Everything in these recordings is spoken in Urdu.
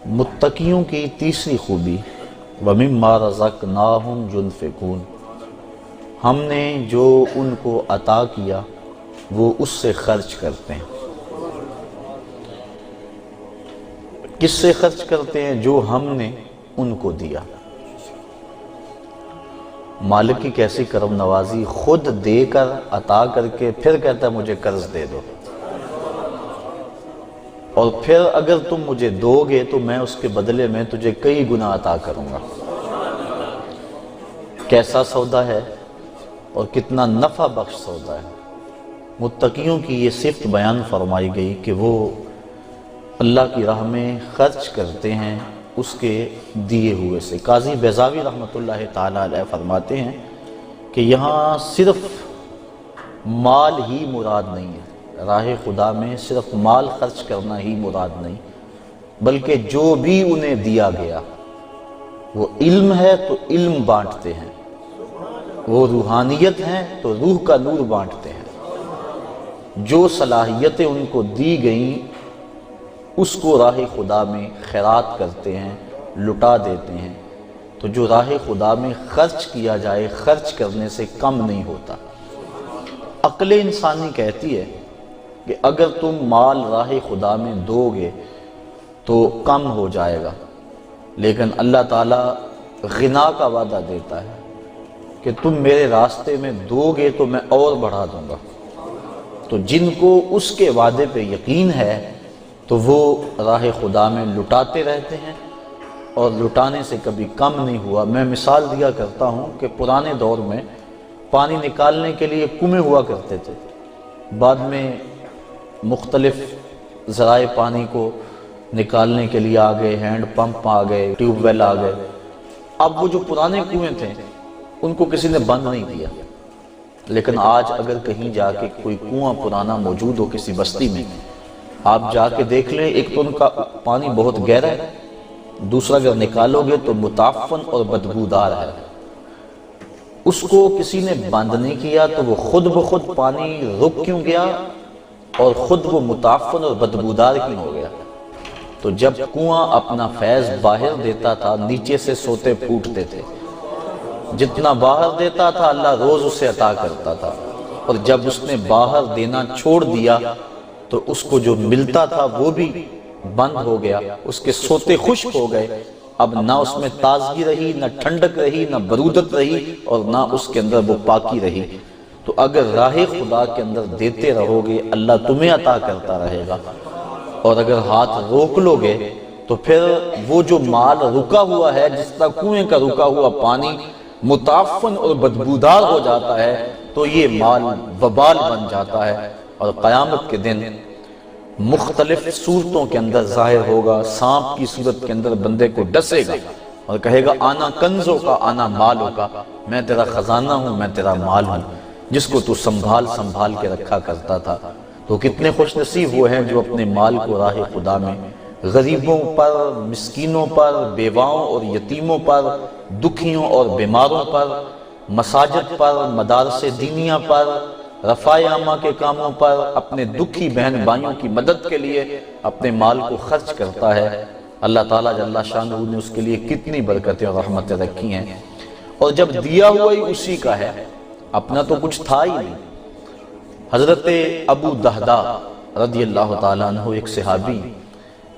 متقیوں کی تیسری خوبی وَمِمَّا رَزَقْنَاهُمْ يُنْفِقُونَ، ہم نے جو ان کو عطا کیا وہ اس سے خرچ کرتے ہیں۔ کس سے خرچ کرتے ہیں؟ جو ہم نے ان کو دیا۔ مالک کی کیسی کرم نوازی، خود دے کر عطا کر کے پھر کہتا ہے مجھے قرض دے دو، اور پھر اگر تم مجھے دو گے تو میں اس کے بدلے میں تجھے کئی گنا عطا کروں گا۔ کیسا سودا ہے اور کتنا نفع بخش سودا ہے۔ متقیوں کی یہ صفت بیان فرمائی گئی کہ وہ اللہ کی راہ میں خرچ کرتے ہیں اس کے دیے ہوئے سے۔ قاضی بیضاوی رحمۃ اللہ تعالیٰ علیہ فرماتے ہیں کہ یہاں صرف مال ہی مراد نہیں ہے، راہ خدا میں صرف مال خرچ کرنا ہی مراد نہیں، بلکہ جو بھی انہیں دیا گیا، وہ علم ہے تو علم بانٹتے ہیں، وہ روحانیت ہیں تو روح کا نور بانٹتے ہیں، جو صلاحیتیں ان کو دی گئیں اس کو راہ خدا میں خیرات کرتے ہیں، لٹا دیتے ہیں۔ تو جو راہ خدا میں خرچ کیا جائے خرچ کرنے سے کم نہیں ہوتا۔ عقل انسانی کہتی ہے کہ اگر تم مال راہ خدا میں دو گے تو کم ہو جائے گا، لیکن اللہ تعالیٰ غنا کا وعدہ دیتا ہے کہ تم میرے راستے میں دو گے تو میں اور بڑھا دوں گا۔ تو جن کو اس کے وعدے پہ یقین ہے تو وہ راہ خدا میں لٹاتے رہتے ہیں اور لٹانے سے کبھی کم نہیں ہوا۔ میں مثال دیا کرتا ہوں کہ پرانے دور میں پانی نکالنے کے لیے کنویں ہوا کرتے تھے، بعد میں مختلف ذرائع پانی کو نکالنے کے لیے آ گئے، ہینڈ پمپ آ گئے، ٹیوب ویل آ گئے۔ اب وہ جو پرانے کنویں تھے ان کو کسی نے بند نہیں کیا، لیکن آج اگر کہیں جا کے کوئی کنواں پرانا موجود ہو کسی بستی میں، آپ جا کے دیکھ لیں، ایک تو ان کا پانی بہت گہرا ہے، دوسرا اگر نکالو گے تو متعفن اور بدبودار ہے۔ اس کو کسی نے بند نہیں کیا تو وہ خود بخود پانی رک کیوں گیا اور خود وہ متعفن اور بدبودار کیوں ہو گیا؟ تو جب کنواں اپنا فیض باہر دیتا تھا نیچے سے سوتے پھوٹتے تھے، جتنا باہر دیتا تھا اللہ روز اسے عطا کرتا تھا، اور جب اس نے باہر دینا چھوڑ دیا تو اس کو جو ملتا تھا وہ بھی بند ہو گیا، اس کے سوتے خشک ہو گئے، اب نہ اس میں تازگی رہی، نہ ٹھنڈک رہی، نہ برودت رہی، اور نہ اس کے اندر وہ پاکی رہی۔ تو اگر راہ خدا کے اندر دیتے رہو گے اللہ تمہیں عطا کرتا رہے گا، اور اگر ہاتھ روک لو گے تو پھر وہ جو مال رکا ہوا ہے، جس طرح کنویں کا رکا ہوا پانی متعفن اور بدبودار ہو جاتا ہے تو یہ مال وبال بن جاتا ہے، اور قیامت کے دن مختلف صورتوں کے اندر ظاہر ہوگا۔ سانپ کی صورت کے اندر بندے کو ڈسے گا اور کہے گا آنا کنزوں کا آنا مالوں کا، میں تیرا خزانہ ہوں، میں تیرا مال ہوں، جس کو تو سنبھال کے رکھا کرتا تھا۔ تو کتنے خوش نصیب وہ ہیں جو اپنے مال کو راہ خدا میں غریبوں پر، مسکینوں پر، بیواؤں اور یتیموں پر، دکھیوں اور بیماروں پر، مساجد پر، مدارس دینیہ پر، رفع عامہ کے کاموں پر، اپنے دکھی بہن بھائیوں کی مدد کے لیے اپنے مال کو خرچ کرتا ہے۔ اللہ تعالیٰ جل شانہ نے اس کے لیے کتنی برکتیں اور رحمتیں رکھی ہیں، اور جب دیا ہوا ہی اسی کا ہے، اپنا تو کچھ تھا ہی نہیں۔ حضرت ابو دہدہ رضی اللہ تعالیٰ عنہ ایک صحابی،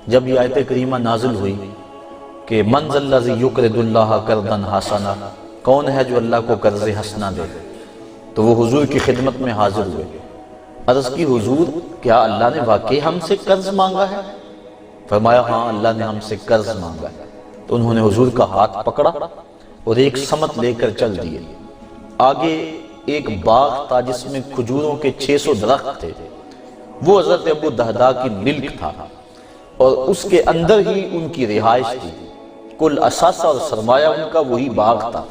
جب یہ آیت کریمہ نازل ہوئی کہ من ذا الذی یقرض اللہ قرضا حسنا، کون ہے جو اللہ کو قرض حسنا دے، تو وہ حضور کی خدمت میں حاضر ہوئے۔ عرض کی حضور کیا اللہ نے واقعی ہم سے قرض مانگا ہے؟ فرمایا ہاں اللہ نے ہم سے قرض مانگا ہے۔ تو انہوں نے حضور کا ہاتھ پکڑا اور ایک سمت لے کر چل دیے۔ آگے ایک باغ تھا جس میں کھجوروں کے 600 درخت تھے، وہ حضرت ابو دہدہ کی ملک تھا، اور اس کے اندر ہی ان کی رہائش تھی، کل اثاثہ اور سرمایہ ان کا وہی باغ تھا۔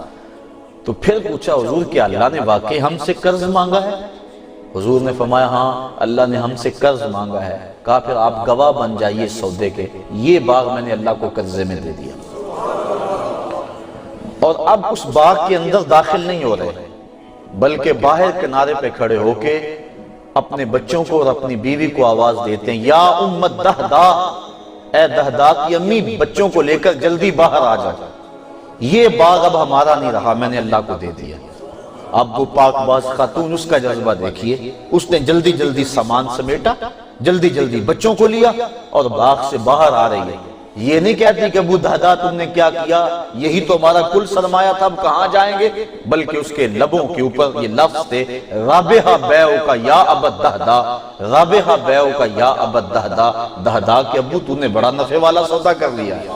تو پھر پوچھا حضور کیا اللہ نے واقعی ہم سے قرض مانگا ہے؟ حضور نے فرمایا ہاں اللہ نے ہم سے قرض مانگا ہے۔ کہا پھر آپ گواہ بن جائیے سودے کے، یہ باغ میں نے اللہ کو قرضے میں دے دیا، اور اب اس باغ کے اندر داخل نہیں ہو رہے، بلکہ باہر کنارے پہ کھڑے ہو کے اپنے بچوں کو اور اپنی بیوی کو آواز دیتے ہیں یا ام الدہدہ، اے دہدا کی امی بچوں کو لے کر جلدی باہر آ جاؤ، یہ باغ اب ہمارا نہیں رہا، میں نے اللہ کو دے دیا۔ اب وہ پاک باز خاتون، اس کا جذبہ دیکھیے، اس نے جلدی جلدی سامان سمیٹا، جلدی جلدی بچوں کو لیا اور باغ سے باہر آ رہی ہے۔ یہ نہیں کہتی کہ ابو دہدا تم نے کیا کیا، یہی تو ہمارا کل سرمایہ تھا، اب کہاں جائیں گے، بلکہ اس کے لبوں کے اوپر یہ لفظ تھے، رابحہ بیعک یا ابا دہدا، رابحہ بیعک یا ابا دہدا، دہدا کہ ابو تو نے بڑا نفع والا سودا کر لیا ہے،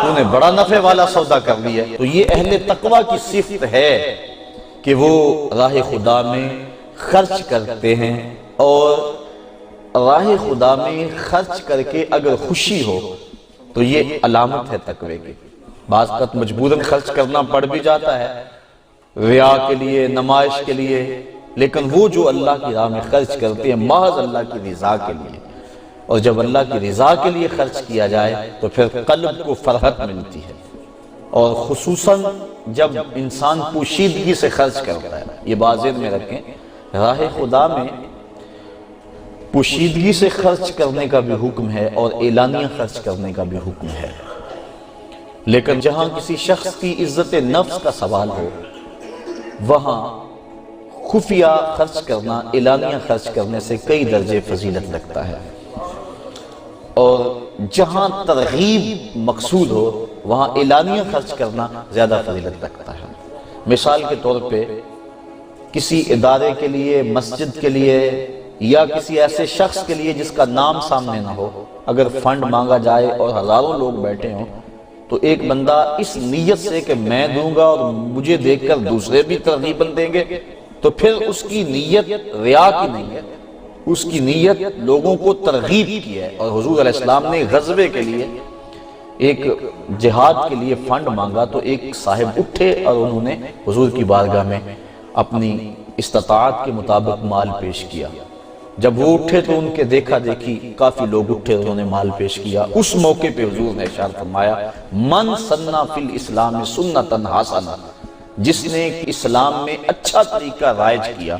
تو نے بڑا نفع والا سودا کر لیا ہے۔ تو یہ اہل تقوی کی صفت ہے کہ وہ راہ خدا میں خرچ کرتے ہیں، اور راہ خدا میں خرچ کر کے اگر خوشی ہو تو یہ علامت ہے تقوی کی۔ بعض وقت مجبوراً خرچ کرنا پڑ بھی جاتا ہے، ریا کے لیے، نمائش کے لیے، لیکن وہ جو اللہ کی راہ میں خرچ کرتے ہیں محض اللہ کی رضا کے لیے، اور جب اللہ کی رضا کے لیے خرچ کیا جائے تو پھر قلب کو فرحت ملتی ہے، اور خصوصاً جب انسان پوشیدگی سے خرچ کرتا ہے۔ یہ بات ذہن میں رکھیں، راہ خدا میں پوشیدگی سے خرچ کرنے کا بھی حکم ہے اور اعلانیہ خرچ کرنے کا بھی حکم ہے، لیکن جہاں کسی شخص کی عزت نفس کا سوال ہو وہاں خفیہ خرچ کرنا اعلانیہ خرچ کرنے سے کئی درجے فضیلت رکھتا ہے، اور جہاں ترغیب مقصود ہو وہاں اعلانیہ خرچ کرنا زیادہ فضیلت رکھتا ہے۔ مثال کے طور پہ کسی ادارے کے لیے، مسجد کے لیے، یا کسی ایسے شخص کے لیے جس کا نام سامنے نہ ہو، اگر فنڈ مانگا جائے اور ہزاروں لوگ بیٹھے ہوں تو ایک بندہ اس نیت سے کہ میں دوں گا اور مجھے دیکھ کر دوسرے بھی ترغیباً دیں گے، تو پھر اس کی نیت ریا کی نہیں ہے، اس کی نیت لوگوں کو ترغیب کی ہے۔ اور حضور علیہ السلام نے غزوے کے لیے، ایک جہاد کے لیے فنڈ مانگا تو ایک صاحب اٹھے اور انہوں نے حضور کی بارگاہ میں اپنی استطاعت کے مطابق مال پیش کیا۔ جب وہ اٹھے تو ان کے دیکھا دیکھی کافی لوگ اٹھے، انہوں نے مال پیش کیا۔ اس موقع پہ حضور نے ارشاد فرمایا، من سنّا فی الاسلام سنتاً حسنہ، جس نے اسلام میں اچھا طریقہ رائج کیا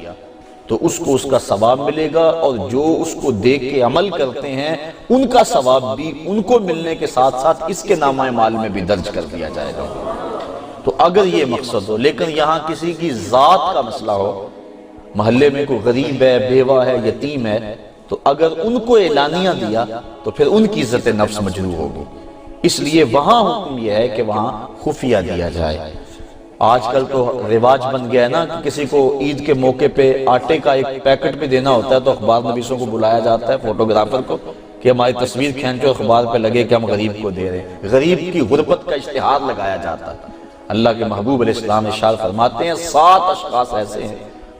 تو اس کو اس کا ثواب ملے گا، اور جو اس کو دیکھ کے عمل کرتے ہیں ان کا ثواب بھی ان کو ملنے کے ساتھ ساتھ اس کے نامہ مال میں بھی درج کر دیا جائے گا۔ تو اگر یہ مقصد ہو، لیکن یہاں کسی کی ذات کا مسئلہ ہو، محلے میں کوئی غریب ہے، بیوہ ہے، یتیم ہے، تو اگر ان کو اعلانیہ دیا تو پھر ان کی عزت نفس مجروح ہوگی، اس لیے وہاں حکم یہ ہے کہ وہاں خفیہ دیا جائے۔ آج کل تو رواج بن گیا ہے نا کہ کسی کو عید کے موقع پہ آٹے کا ایک پیکٹ بھی دینا ہوتا ہے تو اخبار نویسوں کو بلایا جاتا ہے، فوٹوگرافر کو، کہ ہماری تصویر کھینچو اخبار پہ لگے کہ ہم غریب کو دے رہے ہیں۔ غریب کی غربت کا اشتہار لگایا جاتا ہے۔ اللہ کے محبوب علیہ السلام ارشاد فرماتے ہیں 7 اشخاص ایسے ہیں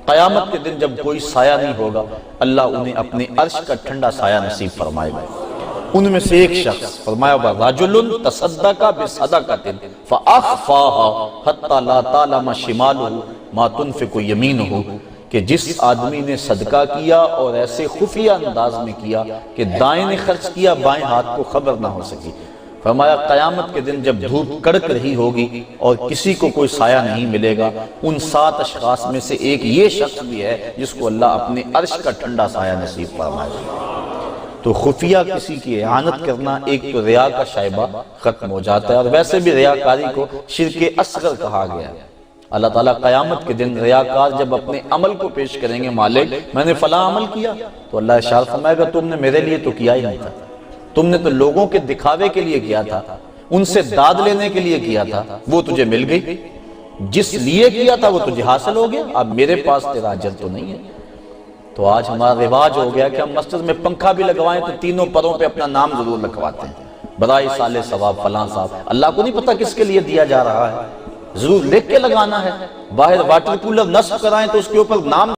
قیامت کے دن جب کوئی سایہ نہیں ہوگا اللہ انہیں اپنے عرش کا ٹھنڈا سایہ نصیب فرمائے گا۔ ان میں سے ایک شخص فرمایا رجل تصدق بصدقۃ فاخفاها حتى لا تعلم شماله ما تنفق يمينه، کہ جس آدمی نے صدقہ کیا اور ایسے خفیہ انداز میں کیا کہ دائیں نے خرچ کیا بائیں ہاتھ کو خبر نہ ہو سکی۔ فرمایا قیامت کے دن جب دھوپ کڑک رہی ہوگی اور کسی کو کوئی سایہ نہیں ملے گا، ان 7 اشخاص میں سے ایک یہ شخص بھی ہے جس کو اللہ اپنے عرش کا ٹھنڈا سایہ نصیب فرمائے گا۔ تو خفیہ کسی کی اعانت کرنا ایک تو ریا کا شائبہ ختم ہو جاتا ہے، اور ویسے بھی ریاکاری کو شرک اصغر کہا گیا ہے۔ اللہ تعالیٰ قیامت کے دن ریاکار جب اپنے عمل کو پیش کریں گے، مالک میں نے فلاں عمل کیا، تو اللہ ارشاد فرمائے گا تم نے میرے لیے تو کیا ہی نہیں تھا، تم نے تو لوگوں کے دکھاوے کے لیے کیا تھا، ان سے داد لینے کے لیے کیا تھا، وہ تجھے مل گئی، جس لیے کیا تھا وہ تجھے حاصل ہو گیا، اب میرے پاس تیرا اجر تو نہیں ہے۔ تو آج ہمارا رواج ہو گیا کہ ہم مسجد میں پنکھا بھی لگوائیں تو تینوں پروں پہ اپنا نام ضرور لکھواتے ہیں، برائے صالح ثواب فلاں صاحب۔ اللہ کو نہیں پتہ کس کے لیے دیا جا رہا ہے، ضرور لکھ کے لگانا ہے۔ باہر واٹر کولر نصب کرائیں تو اس کے اوپر نام